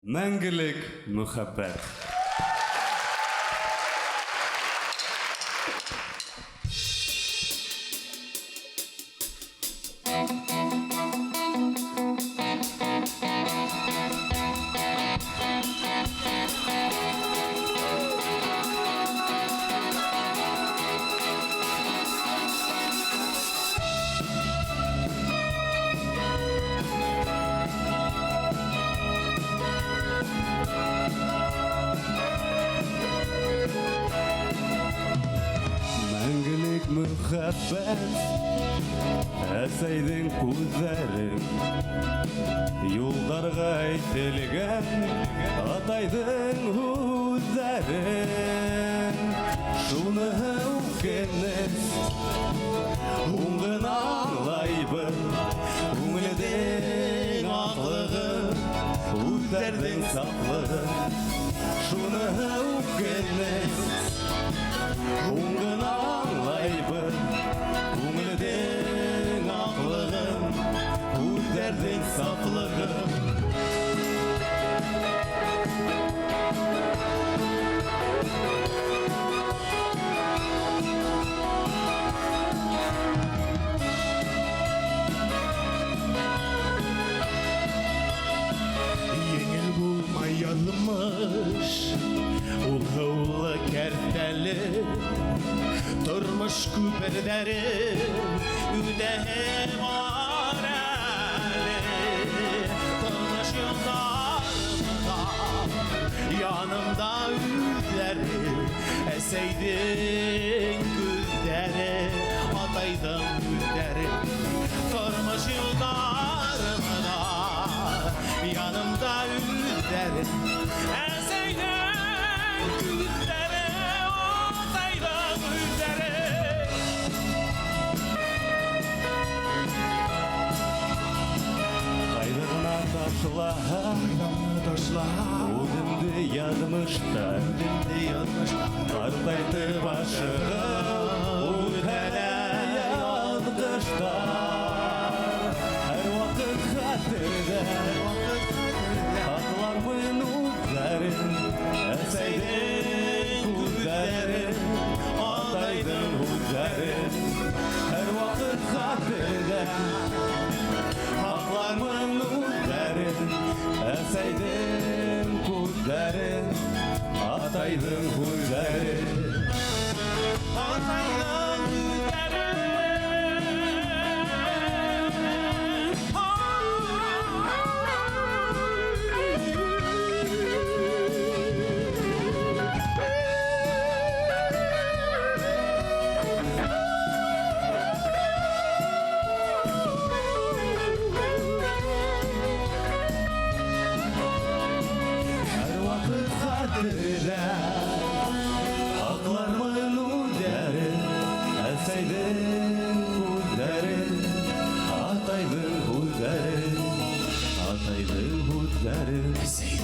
Мәңгілік мұхаббат. Мәңгілік мұхаббат, әсейдің көздерін, юлдарға айтылған атайдың өздерін. Шуны өкінес, оңғын аңлайбын, көңілдің ақлығы, өздердің сақлығы. Шуны өкінес, оңғын аңлайбын, көңілдің ақлығын, өздердің сақлығын. Еңіл болмай янымыш, ол ғаулы кәртәлі, тұрмыш көпірдәрі, үдәе бар әлі. Тұрмыш yollarımda, yanımda üzdəri, əsəydin güldəri, ataydın güldəri. Тұрмыш yollarımda, yanımda üzdəri, əsəydin güldəri, ataydın güldəri. Қайдығына ташла, өзімді ядмыштар, артайды башығы, өтәлі ядғыштар. Әр уақыт қатырды, ақлармын өздерін, әсейдің көздерін, атайдың өздерін. Әр уақыт қатырды, ақлармын өздерін, әсейдің көздерін, атайдың көздерін. Атайдың ақлармын өздерін, әсейдің көздерін, атайдың көздерін, атайдың көздерін.